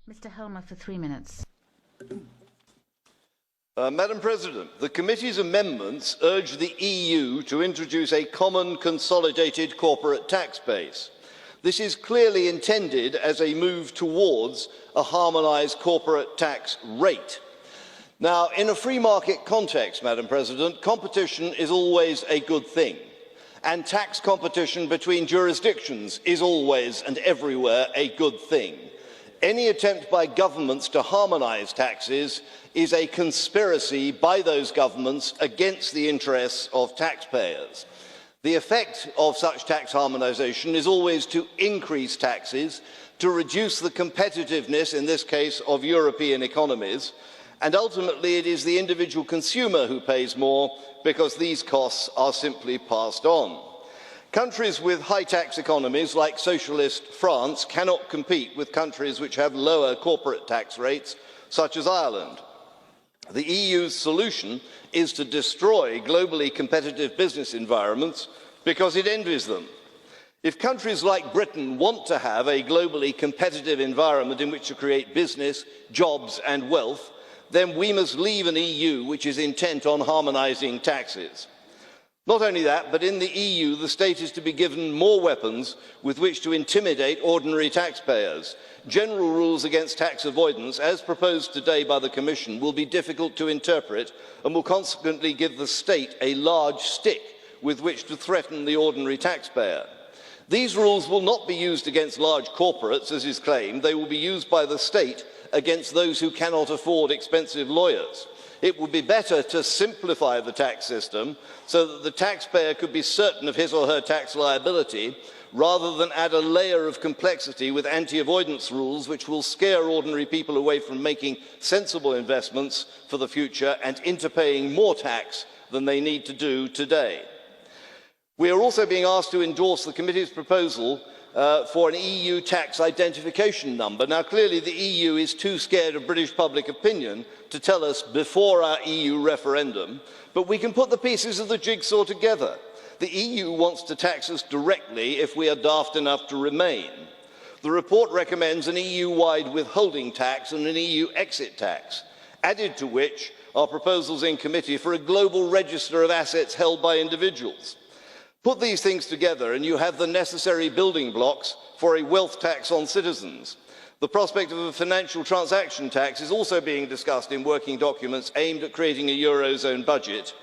Mr. Helmer for 3 minutes. Madam President, the committee's amendments urge the EU to introduce a common consolidated corporate tax base. This is clearly intended as a move towards a harmonised corporate tax rate. Now, in a free market context, Madam President, competition is always a good thing, and tax competition between jurisdictions is always and everywhere a good thing. Any attempt by governments to harmonise taxes is a conspiracy by those governments against the interests of taxpayers. The effect of such tax harmonisation is always to increase taxes, to reduce the competitiveness, in this case, of European economies, and ultimately it is the individual consumer who pays more because these costs are simply passed on. Countries with high tax economies like socialist France cannot compete with countries which have lower corporate tax rates, such as Ireland. The EU's solution is to destroy globally competitive business environments because it envies them. If countries like Britain want to have a globally competitive environment in which to create business, jobs and wealth, then we must leave an EU which is intent on harmonising taxes. Not only that, but in the EU, the state is to be given more weapons with which to intimidate ordinary taxpayers. General rules against tax avoidance, as proposed today by the Commission, will be difficult to interpret and will consequently give the state a large stick with which to threaten the ordinary taxpayer. These rules will not be used against large corporates, as is claimed. They will be used by the state against those who cannot afford expensive lawyers. It would be better to simplify the tax system so that the taxpayer could be certain of his or her tax liability, rather than add a layer of complexity with anti-avoidance rules which will scare ordinary people away from making sensible investments for the future and into paying more tax than they need to do today. We are also being asked to endorse the committee's proposal for an EU tax identification number. Now, clearly the EU is too scared of British public opinion to tell us before our EU referendum, but we can put the pieces of the jigsaw together. The EU wants to tax us directly if we are daft enough to remain. The report recommends an EU-wide withholding tax and an EU exit tax, added to which are proposals in committee for a global register of assets held by individuals. Put these things together and you have the necessary building blocks for a wealth tax on citizens. The prospect of a financial transaction tax is also being discussed in working documents aimed at creating a Eurozone budget.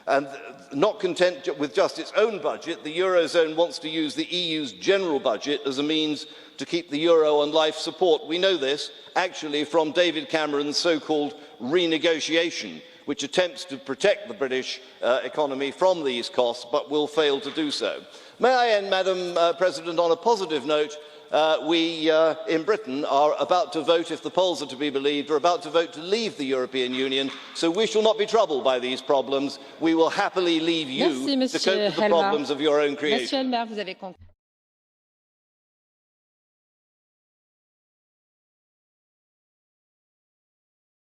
And not content with just its own budget, the Eurozone wants to use the EU's general budget as a means to keep the euro on life support. We know this actually from David Cameron's so-called renegotiation, which attempts to protect the British economy from these costs, but will fail to do so. May I end, Madam President, on a positive note. We in Britain are about to vote, if the polls are to be believed, are about to vote to leave the European Union, so we shall not be troubled by these problems. We will happily leave you to cope with the problems of your own creation.